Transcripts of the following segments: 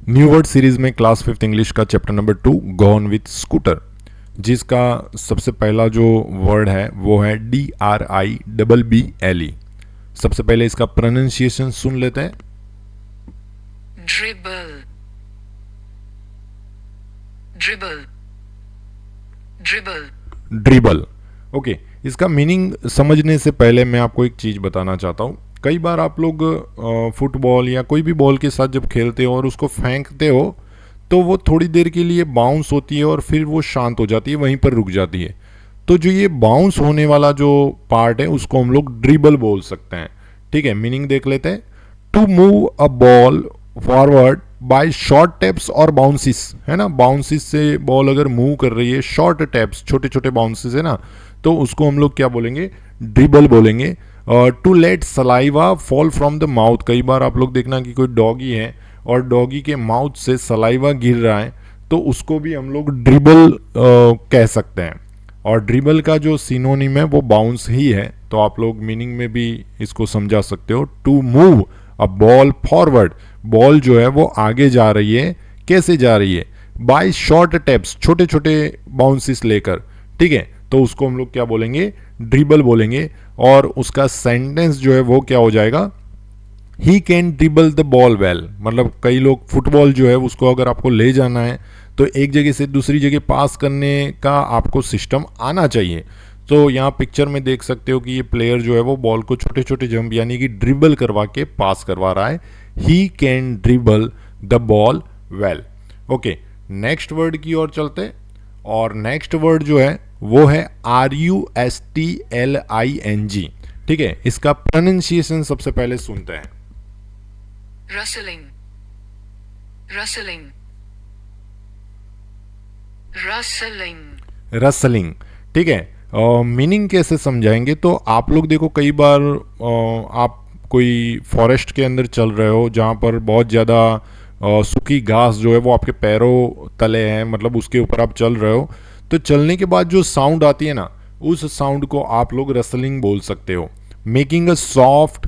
New word series में class 5th English का chapter number 2 gone with scooter, जिसका सबसे पहला जो वर्ड है वो है DRIBBLE। सबसे पहले इसका प्रोनाउंसिएशन सुन लेते हैं। dribble, dribble, dribble, dribble. Okay, इसका मीनिंग समझने से पहले मैं आपको एक चीज़ बताना चाहता हूँ। कई बार आप लोग फुटबॉल या कोई भी बॉल के साथ जब खेलते हो और उसको फेंकते हो तो वो थोड़ी देर के लिए बाउंस होती है और फिर वो शांत हो जाती है, वहीं पर रुक जाती है। तो जो ये बाउंस होने वाला जो पार्ट है उसको हम लोग ड्रिबल बोल सकते हैं। ठीक है, मीनिंग देख लेते हैं। To move a ball forward by short taps और बाउंसिस, है ना। बाउंसिस से बॉल अगर मूव कर रही है, शॉर्ट टैप्स छोटे छोटे बाउंसिस है ना, तो उसको हम लोग क्या बोलेंगे, ड्रिबल बोलेंगे। To let saliva fall from the mouth, कई बार आप लोग देखना कि कोई डॉगी है और डॉगी के माउथ से सलाइवा गिर रहा है तो उसको भी हम लोग ड्रिबल कह सकते हैं। और ड्रिबल का जो सिनोनिम है वो बाउंस ही है, तो आप लोग मीनिंग में भी इसको समझा सकते हो। To move a ball forward, ball जो है वो आगे जा रही है, कैसे जा रही है, बाय शॉर्ट टैप्स, छोटे छोटे बाउंसिस लेकर। ठीक है, तो उसको हम लोग क्या बोलेंगे, ड्रिबल बोलेंगे। और उसका सेंटेंस जो है वो क्या हो जाएगा, he can dribble the ball well. मतलब कई लोग फुटबॉल जो है उसको अगर आपको ले जाना है तो एक जगह से दूसरी जगह पास करने का आपको सिस्टम आना चाहिए। तो यहाँ पिक्चर में देख सकते हो कि ये प्लेयर जो है वो बॉल को छोटे छोटे जंप यानी कि ड्रिबल करवा के पास करवा रहा है। He can dribble the ball well. Okay, next word की ओर चलते हैं। और नेक्स्ट वर्ड जो है वो है RUSTLING। ठीक है, इसका प्रोनाउंसिएशन सबसे पहले सुनते हैं। rustling, rustling, rustling, rustling. ठीक है, मीनिंग कैसे समझाएंगे, तो आप लोग देखो कई बार आप कोई फॉरेस्ट के अंदर चल रहे हो जहाँ पर बहुत ज़्यादा सूखी घास जो है वो आपके पैरों तले है, मतलब उसके ऊपर आप चल रहे हो, तो चलने के बाद जो साउंड आती है ना, उस साउंड को आप लोग रसलिंग बोल सकते हो। Making a soft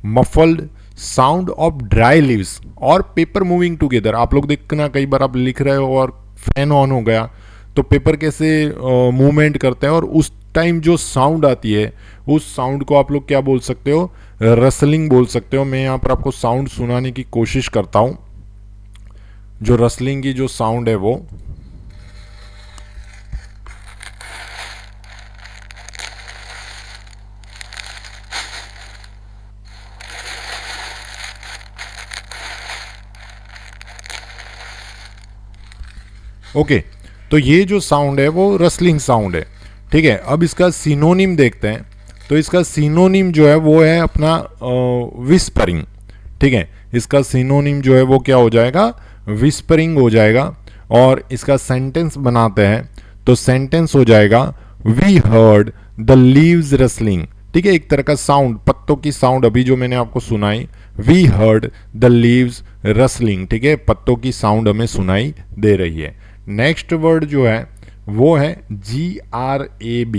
muffled sound of dry leaves और पेपर मूविंग टुगेदर। आप लोग देखना कई बार आप लिख रहे हो और फैन ऑन हो गया तो पेपर कैसे मूवमेंट करते हैं, और उस टाइम जो साउंड आती है उस साउंड को आप लोग क्या बोल सकते हो, रसलिंग बोल सकते हो। मैं यहाँ पर आपको साउंड सुनाने की कोशिश करता हूँ। जो रसलिंग की जो साउंड है वो, ओके, तो ये जो साउंड है वो रसलिंग साउंड है। ठीक है, अब इसका सिनोनिम देखते हैं। तो इसका सिनोनिम जो है वो है अपना विस्परिंग। ठीक है, इसका सिनोनिम जो है वो क्या हो जाएगा, विस्परिंग हो जाएगा। और इसका सेंटेंस बनाते हैं तो सेंटेंस हो जाएगा we heard the leaves rustling. ठीक है, एक तरह का साउंड, पत्तों की साउंड अभी जो मैंने आपको सुनाई, we heard the leaves rustling. ठीक है, पत्तों की साउंड हमें सुनाई दे रही है। नेक्स्ट वर्ड जो है वो है GRAB।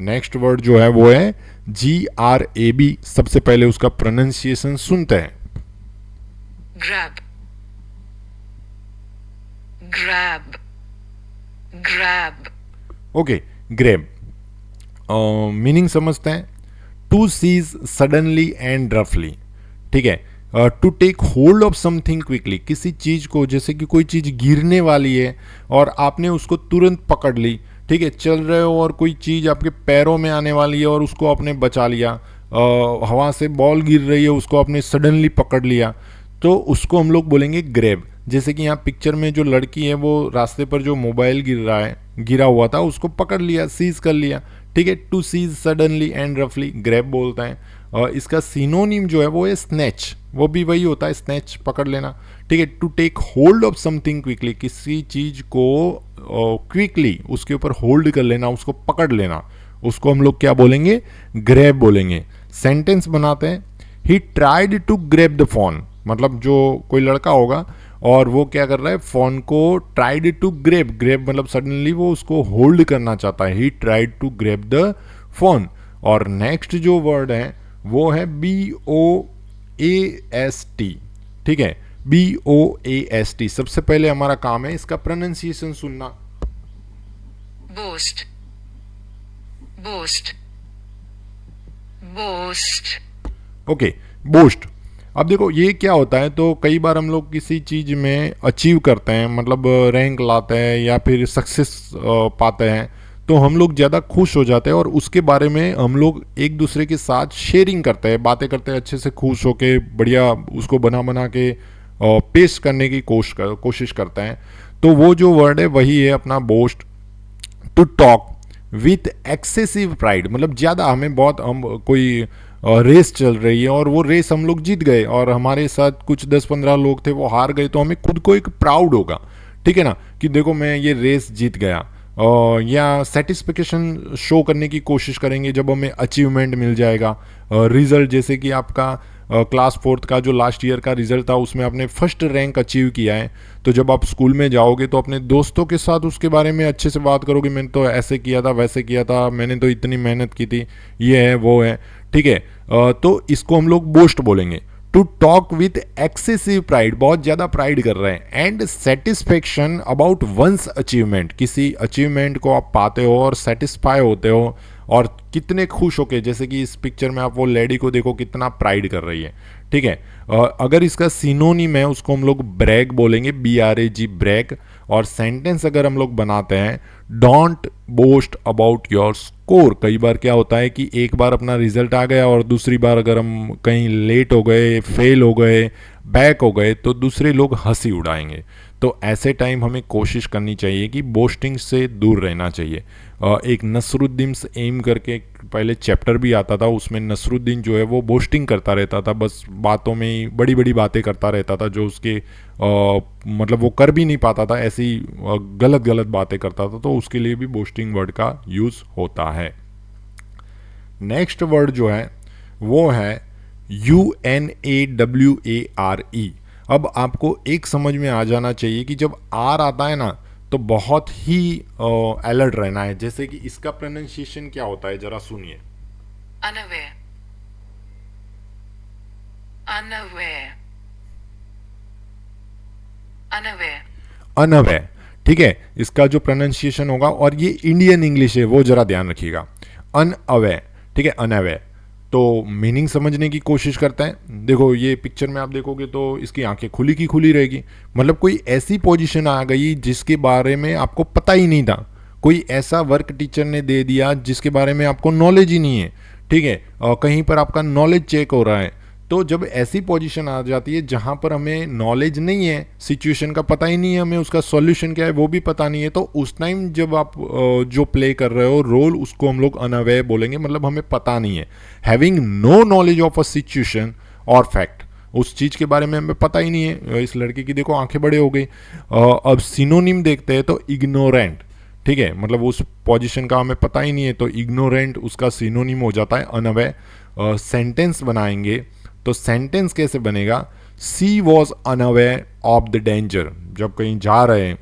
नेक्स्ट वर्ड जो है वो है GRAB। सबसे पहले उसका प्रोनाउंसिएशन सुनते हैं। grab, grab, grab, okay, grab. Meaning समझते हैं। टू सीज सडनली एंड रफली। ठीक है, to take hold of something quickly, किसी चीज को, जैसे कि कोई चीज गिरने वाली है और आपने उसको तुरंत पकड़ ली। ठीक है, चल रहे हो और कोई चीज आपके पैरों में आने वाली है और उसको आपने बचा लिया। हवा से बॉल गिर रही है, उसको आपने सडनली पकड़ लिया, तो उसको हम लोग बोलेंगे ग्रेब। जैसे कि यहाँ पिक्चर में जो लड़की है वो रास्ते पर जो मोबाइल गिरा हुआ था उसको पकड़ लिया, सीज कर लिया। ठीक है, टू सीज सडनली एंड रफली ग्रैब बोलता है। और इसका सिनोनिम जो है वो है स्नैच, वो भी वही होता है, स्नैच पकड़ लेना। ठीक है, to take hold of something quickly, किसी चीज को क्विकली उसके ऊपर होल्ड कर लेना, उसको पकड़ लेना, उसको हम लोग क्या बोलेंगे, ग्रैब बोलेंगे। सेंटेंस बनाते हैं। He tried to grab the phone, मतलब जो कोई लड़का होगा और वो क्या कर रहा है, फोन को ट्राइड टू ग्रैब, ग्रैब मतलब सडनली वो उसको होल्ड करना चाहता है। He tried to grab the phone. और नेक्स्ट जो वर्ड है वो है BOAST। ठीक है, BOAST। सबसे पहले हमारा काम है इसका प्रोनाउंसिएशन सुनना। boast, boast, boast, okay, boast. अब देखो ये क्या होता है, तो कई बार हम लोग किसी चीज में अचीव करते हैं, मतलब रैंक लाते हैं या फिर सक्सेस पाते हैं, तो हम लोग ज़्यादा खुश हो जाते हैं और उसके बारे में हम लोग एक दूसरे के साथ शेयरिंग करते हैं, बातें करते हैं, अच्छे से खुश होके बढ़िया उसको बना बना के पेश करने की कोशिश करते हैं। तो वो जो वर्ड है वही है अपना boast. To talk with excessive pride, मतलब ज़्यादा हमें बहुत, हम कोई रेस चल रही है और वो रेस हम लोग जीत गए और हमारे साथ कुछ 10-15 लोग थे वो हार गए, तो हमें खुद को एक प्राउड होगा, ठीक है ना, कि देखो मैं ये रेस जीत गया। या सेटिस्फेक्शन शो करने की कोशिश करेंगे जब हमें अचीवमेंट मिल जाएगा। रिजल्ट, जैसे कि आपका क्लास 4th का जो लास्ट ईयर का रिजल्ट था उसमें आपने फर्स्ट रैंक अचीव किया है, तो जब आप स्कूल में जाओगे तो अपने दोस्तों के साथ उसके बारे में अच्छे से बात करोगे, मैंने तो ऐसे किया था, वैसे किया था, मैंने तो इतनी मेहनत की थी, ये है वो है, ठीक है। तो इसको हम लोग बोस्ट बोलेंगे। To talk with excessive pride, बहुत ज़्यादा प्राइड कर रहे हैं। And satisfaction about one's achievement, किसी अचीवमेंट को आप पाते हो और सेटिस्फाई होते हो और कितने खुश होके, जैसे कि इस पिक्चर में आप वो लेडी को देखो कितना प्राइड कर रही है, ठीक है। अगर इसका सिनोनिम है उसको हम लोग ब्रैग बोलेंगे, BRAG, ब्रैग। और सेंटेंस अगर हम लोग बनाते हैं, don't boast about your score. कई बार क्या होता है कि एक बार अपना रिजल्ट आ गया और दूसरी बार अगर हम कहीं लेट हो गए, फेल हो गए, बैक हो गए, तो दूसरे लोग हंसी उड़ाएंगे। तो ऐसे टाइम हमें कोशिश करनी चाहिए कि बोस्टिंग से दूर रहना चाहिए। एक नसरुद्दीन से एम करके पहले चैप्टर भी आता था, उसमें नसरुद्दीन जो है वो बोस्टिंग करता रहता था, बस बातों में ही बड़ी बड़ी बातें करता रहता था, जो उसके मतलब वो कर भी नहीं पाता था, ऐसी गलत गलत बातें करता था, तो उसके लिए भी बोस्टिंग वर्ड का यूज़ होता है। नेक्स्ट वर्ड जो है वो है UNAWARE। अब आपको एक समझ में आ जाना चाहिए कि जब आर आता है ना तो बहुत ही अलर्ट रहना है। जैसे कि इसका प्रोनाउंसिएशन क्या होता है, जरा सुनिए। unaware, unaware, unaware, अनअवेयर, ठीक है, इसका जो प्रोनाउंसिएशन होगा, और ये इंडियन इंग्लिश है वो जरा ध्यान रखिएगा, अनअवेयर, ठीक है, अनअवेयर। तो मीनिंग समझने की कोशिश करते हैं। देखो ये पिक्चर में आप देखोगे तो इसकी आंखें खुली की खुली रहेगी, मतलब कोई ऐसी पोजीशन आ गई जिसके बारे में आपको पता ही नहीं था, कोई ऐसा वर्क टीचर ने दे दिया जिसके बारे में आपको नॉलेज ही नहीं है, ठीक है, कहीं पर आपका नॉलेज चेक हो रहा है। तो जब ऐसी पोजीशन आ जाती है जहां पर हमें नॉलेज नहीं है, सिचुएशन का पता ही नहीं है, हमें उसका सॉल्यूशन क्या है वो भी पता नहीं है, तो उस टाइम जब आप जो प्ले कर रहे हो रोल, उसको हम लोग अनअवेयर बोलेंगे, मतलब हमें पता नहीं है। Having no knowledge of a situation और फैक्ट, उस चीज़ के बारे में हमें पता ही नहीं है। इस लड़के की देखो आंखें बड़े हो गई। अब सिनोनिम देखते हैं तो इग्नोरेंट, ठीक है, मतलब उस पोजीशन का हमें पता ही नहीं है, तो इग्नोरेंट उसका सिनोनिम हो जाता है अनअवेयर। सेंटेंस बनाएंगे तो सेंटेंस कैसे बनेगा, she was unaware of the danger. जब कहीं जा रहे हैं,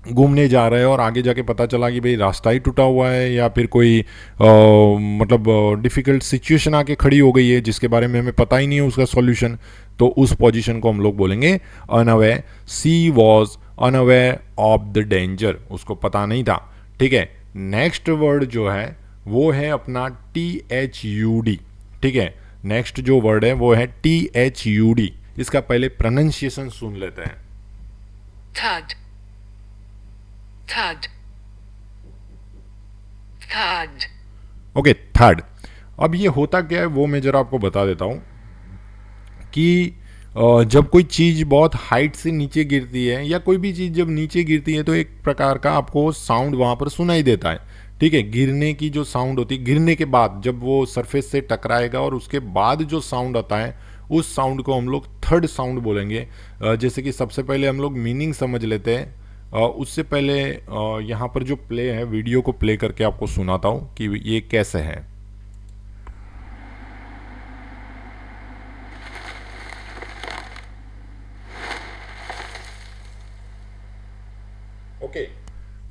घूमने जा रहे हैं और आगे जाके पता चला कि भाई रास्ता ही टूटा हुआ है या फिर कोई मतलब डिफ़िकल्ट सिचुएशन आके खड़ी हो गई है जिसके बारे में हमें पता ही नहीं है उसका सॉल्यूशन, तो उस पोजीशन को हम लोग बोलेंगे unaware. She was unaware of the danger, उसको पता नहीं था, ठीक है। नेक्स्ट वर्ड जो है वो है अपना THUD, ठीक है। नेक्स्ट जो वर्ड है वो है THUD। इसका पहले प्रोनाउंसिएशन सुन लेते हैं। thud, thud, thud, okay, third. अब ये होता क्या है वो मैं जरा आपको बता देता हूँ कि जब कोई चीज़ बहुत हाइट से नीचे गिरती है या कोई भी चीज़ जब नीचे गिरती है तो एक प्रकार का आपको साउंड वहाँ पर सुनाई देता है, ठीक है। गिरने की जो साउंड होती है, गिरने के बाद जब वो सरफेस से टकराएगा और उसके बाद जो साउंड आता है उस साउंड को हम लोग थर्ड साउंड बोलेंगे। जैसे कि सबसे पहले हम लोग मीनिंग समझ लेते हैं। उससे पहले यहाँ पर जो प्ले है, वीडियो को प्ले करके आपको सुनाता हूँ कि ये कैसे है। ओके,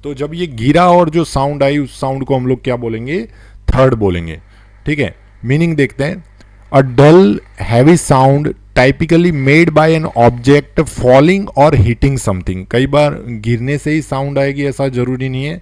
तो जब ये गिरा और जो साउंड आई उस साउंड को हम लोग क्या बोलेंगे, थर्ड बोलेंगे, ठीक है। मीनिंग देखते हैं, a dull heavy sound typically made by an object falling और हिटिंग समथिंग। कई बार गिरने से ही साउंड आएगी ऐसा जरूरी नहीं है,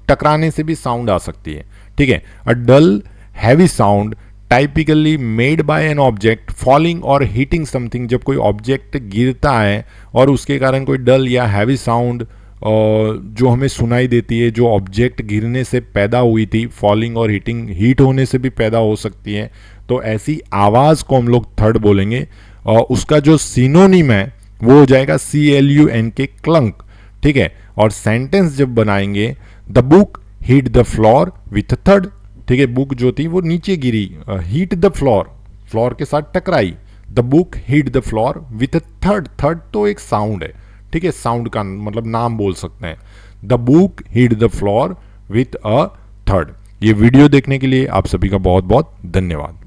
टकराने से भी साउंड आ सकती है। ठीक है, a dull heavy sound typically made by an object falling और हिटिंग समथिंग। जब कोई ऑब्जेक्ट गिरता है और उसके कारण कोई डल या हैवी साउंड जो हमें सुनाई देती है, जो ऑब्जेक्ट गिरने से पैदा हुई थी, फॉलिंग और हिटिंग हीट होने से भी पैदा हो सकती है, तो ऐसी आवाज़ को हम लोग थर्ड बोलेंगे। और उसका जो सिनोनिम है वो हो जाएगा CLUNK, क्लंक। ठीक है, और सेंटेंस जब बनाएंगे, the book hit the floor with third. ठीक है, बुक जो थी वो नीचे गिरी, हिट द फ्लोर, फ्लोर के साथ टकराई। The book hit the floor with third, third तो एक साउंड है। ठीक है, साउंड का मतलब नाम बोल सकते हैं। The book hit the floor with a third. ये वीडियो देखने के लिए आप सभी का बहुत बहुत धन्यवाद।